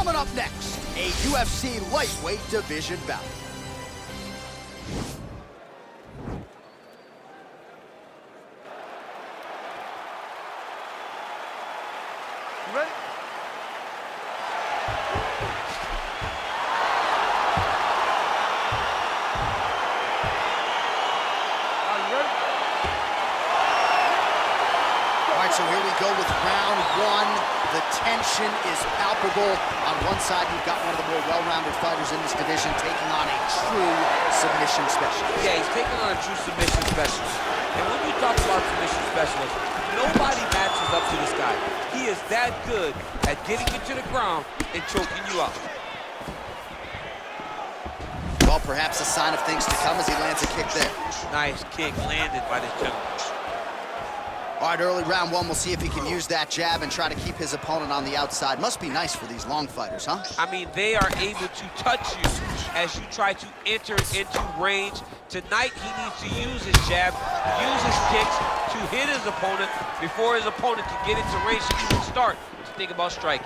Coming up next, a UFC Lightweight Division bout. You ready? So here we go with round one. The tension is palpable. On one side, you've got one of the more well-rounded fighters in this division taking on a true submission specialist. Yeah, he's taking on a true submission specialist. And when you talk about submission specialist, nobody matches up to this guy. He is that good at getting you to the ground and choking you out. Well, perhaps a sign of things to come as he lands a kick there. Nice kick landed by this gentleman. All right, early round one, we'll see if he can use that jab and try to keep his opponent on the outside. Must be nice for these long fighters, huh? I mean, they are able to touch you as you try to enter into range. Tonight, he needs to use his jab, use his kicks to hit his opponent before his opponent can get into range to even start to think about striking.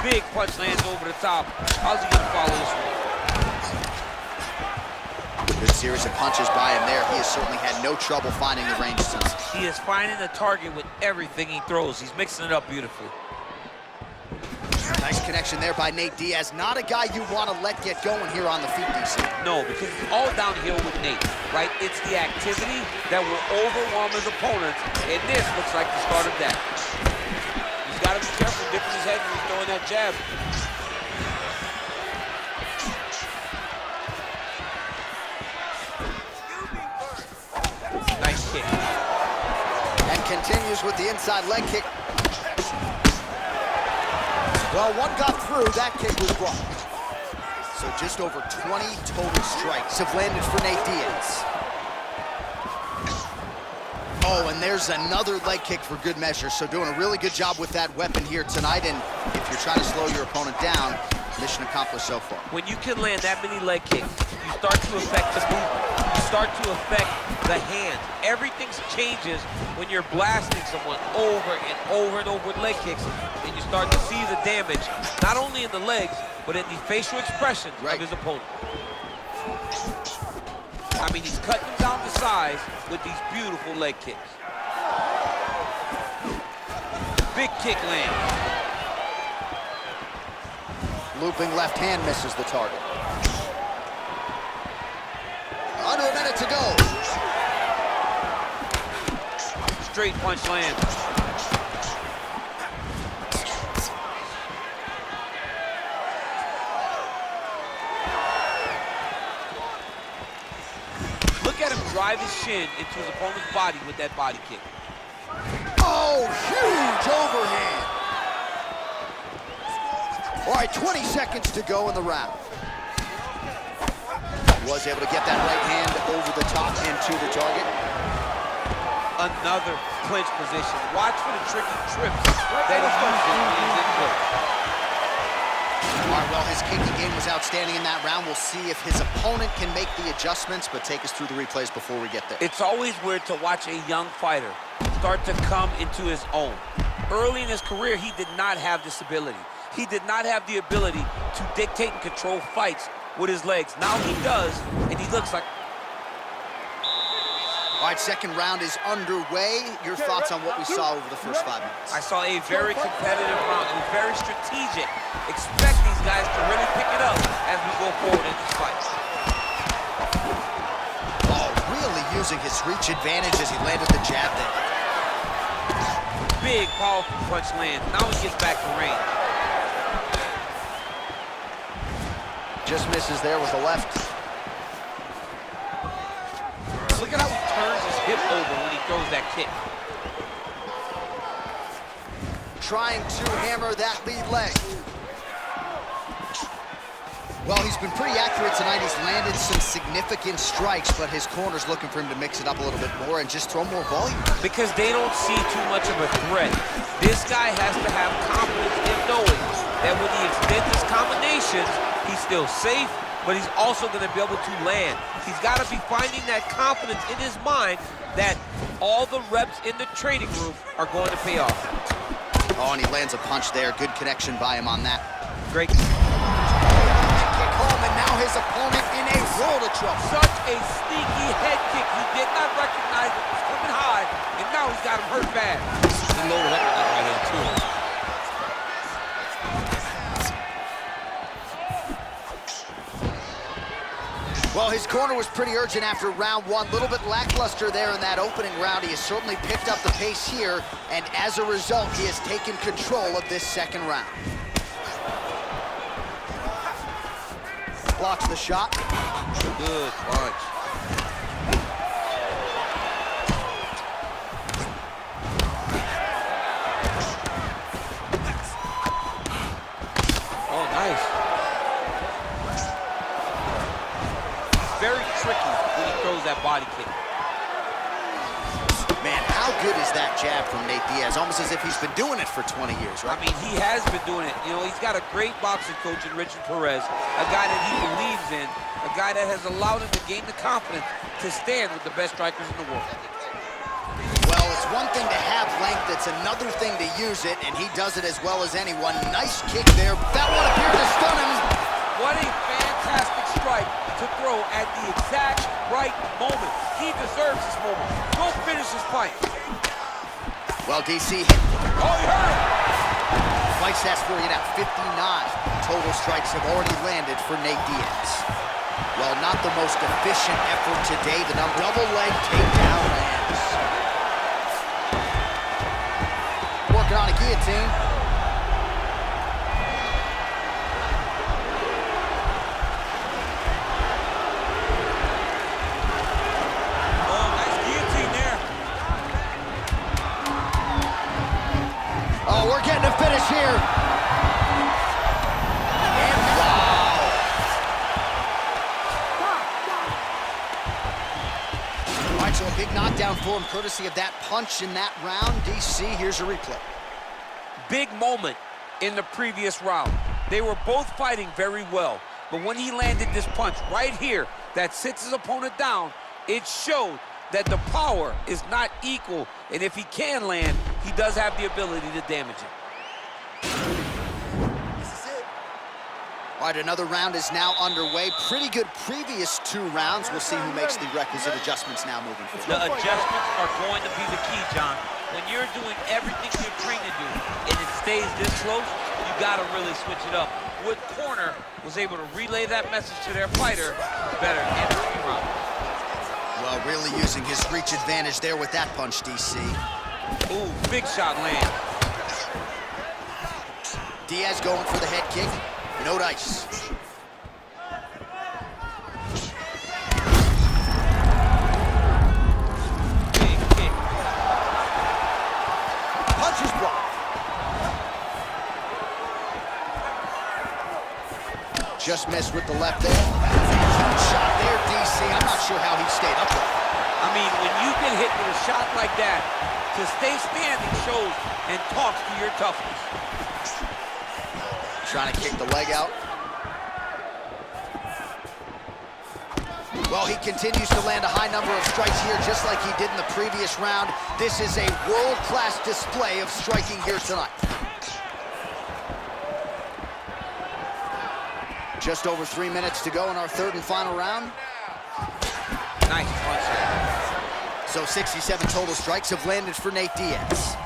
Big punch lands over the top. How's he gonna follow this one? Good series of punches by him there. He has certainly had no trouble finding the range tonight. He is finding the target with everything he throws. He's mixing it up beautifully. Nice connection there by Nate Diaz. Not a guy you want to let get going here on the feet, DC. No, because it's all downhill with Nate, right? It's the activity that will overwhelm his opponents, and this looks like the start of that. He's got to be careful dipping his head when he's throwing that jab. Nice kick. And continues with the inside leg kick. Well, one got through, that kick was blocked. So just over 20 total strikes have landed for Nate Diaz. Oh, and there's another leg kick for good measure. So doing a really good job with that weapon here tonight. And if you're trying to slow your opponent down, mission accomplished so far. When you can land that many leg kicks, you start to affect the movement. You start to affect the hand. Everything changes when you're blasting someone over and over and over with leg kicks, and you start to see the damage, not only in the legs, but in the facial expression of his opponent. I mean, he's cutting him down to size with these beautiful leg kicks. Big kick lands. Looping left hand misses the target. Under a minute to go. Straight punch lands. Look at him drive his shin into his opponent's body with that body kick. Oh, huge overhand. All right, 20 seconds to go in the round. Was able to get that right hand over the top into the target. Another clinch position. Watch for the tricky trips that he's using when he's in clinch. All right, well, his kicking game was outstanding in that round. We'll see if his opponent can make the adjustments, but take us through the replays before we get there. It's always weird to watch a young fighter start to come into his own. Early in his career, he did not have this ability. He did not have the ability to dictate and control fights with his legs. Now he does, and he looks like... All right, second round is underway. Your thoughts on what we saw over the first 5 minutes? I saw a very competitive round. It was very strategic. Expect these guys to really pick it up as we go forward in this fight. Oh, really using his reach advantage as he landed the jab there. Big, powerful punch lands. Now he gets back to range. Just misses there with the left. Look at how he turns his hip over when he throws that kick. Trying to hammer that lead leg. Well, he's been pretty accurate tonight. He's landed some significant strikes, but his corner's looking for him to mix it up a little bit more and just throw more volume. Because they don't see too much of a threat. This guy has to have confidence in knowing that when he extends his combinations, he's still safe, but he's also going to be able to land. He's got to be finding that confidence in his mind that all the reps in the training room are going to pay off. Oh, and he lands a punch there. Good connection by him on that. Great. Kick home, and now his opponent in a world of trouble. Such a sneaky head kick. He did not recognize it was coming high, and now he's got him hurt bad. He loaded up with that right hand, too. Well, his corner was pretty urgent after round one. A little bit lackluster there in that opening round. He has certainly picked up the pace here, and as a result, he has taken control of this second round. Blocks the shot. Good punch. Oh, nice. Very tricky when he throws that body kick. Man, how good is that jab from Nate Diaz? Almost as if he's been doing it for 20 years, right? I mean, he has been doing it. You know, he's got a great boxing coach in Richard Perez, a guy that he believes in, a guy that has allowed him to gain the confidence to stand with the best strikers in the world. Well, it's one thing to have length, it's another thing to use it, and he does it as well as anyone. Nice kick there. That one appeared to stun him. What a fantastic strike to throw at the exact right moment. He deserves this moment. Go finish his fight. Well, DC. Oh, he hurt him. Fight stats for you now. 59 total strikes have already landed for Nate Diaz. Well, not the most efficient effort today. The double leg takedown lands. Working on a guillotine. Oh, nice guillotine there. Oh, we're getting a finish here. And wow. All right, so a big knockdown for him, courtesy of that punch in that round. DC, here's a replay. Big moment in the previous round. They were both fighting very well, but when he landed this punch right here that sits his opponent down, it showed that the power is not equal, and if he can land, he does have the ability to damage it. All right, another round is now underway. Pretty good previous two rounds. We'll see who makes the requisite adjustments now moving forward. The adjustments are going to be the key, John. When you're doing everything you're trained to do and it stays this close, you got to really switch it up. Wood Corner was able to relay that message to their fighter better in the round. Well, really using his reach advantage there with that punch, DC. Ooh, big shot land. Diaz going for the head kick. No dice. Big kick. Punches blocked. Just missed with the left there. Huge shot there, DC. I'm not sure how he stayed up there. I mean, when you get hit with a shot like that, to stay standing shows and talks to your toughness. Trying to kick the leg out. Well, he continues to land a high number of strikes here, just like he did in the previous round. This is a world-class display of striking here tonight. Just over 3 minutes to go in our third and final round. Nice punch there. So 67 total strikes have landed for Nate Diaz.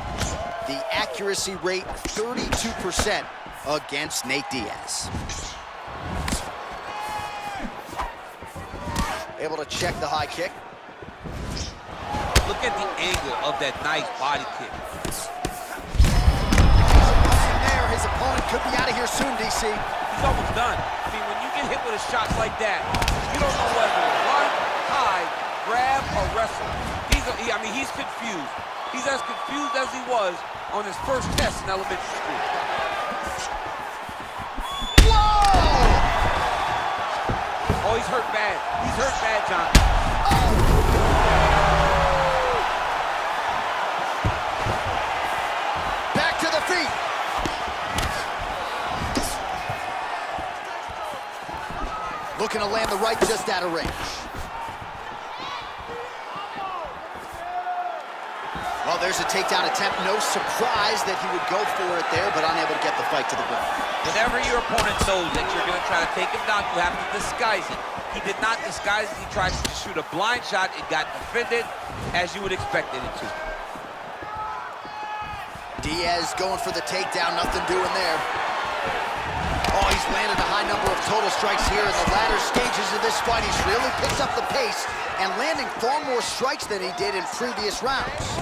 The accuracy rate, 32% against Nate Diaz. Able to check the high kick. Look at the angle of that nice body kick. There, his opponent could be out of here soon, DC. He's almost done. I mean, when you get hit with a shot like that, you don't know whether to run, hide, grab, or wrestle. I mean, he's confused. He's as confused as he was on his first test in elementary school. Oh, he's hurt bad. He's hurt bad, John. Back to the feet. Looking to land the right just out of range. Well, there's a takedown attempt. No surprise that he would go for it there, but unable to get the fight to the ground. Whenever your opponent knows that you're going to try to take him down, you have to disguise it. He did not disguise it. He tried to shoot a blind shot. It got defended as you would expect it to. Diaz going for the takedown. Nothing doing there. Oh, he's landed a high number of total strikes here in the latter stages of this fight. He's really picked up the pace and landing far more strikes than he did in previous rounds.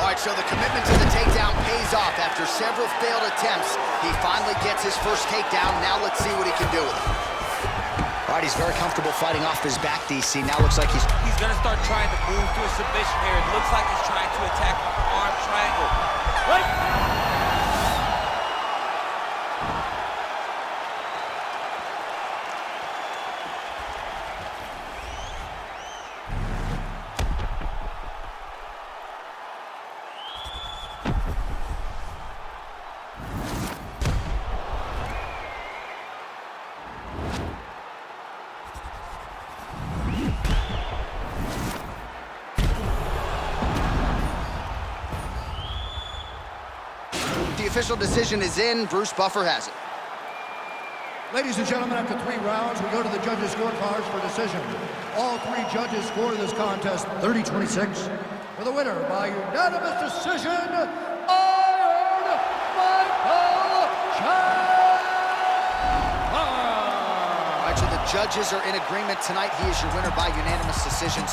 All right, so the commitment to the takedown pays off. After several failed attempts, he finally gets his first takedown. Now let's see what he can do with it. All right, he's very comfortable fighting off his back, DC. Now looks like he's going to start trying to move to a submission here. It looks like he's trying to attack the arm triangle. Right. The official decision is in. Bruce Buffer has it. Ladies and gentlemen, after 3 rounds, we go to the judges' scorecards for decision. All 3 judges scored this contest 30-26. For the winner by unanimous decision, Iron Michael Chandler! All right, so the judges are in agreement tonight. He is your winner by unanimous decision.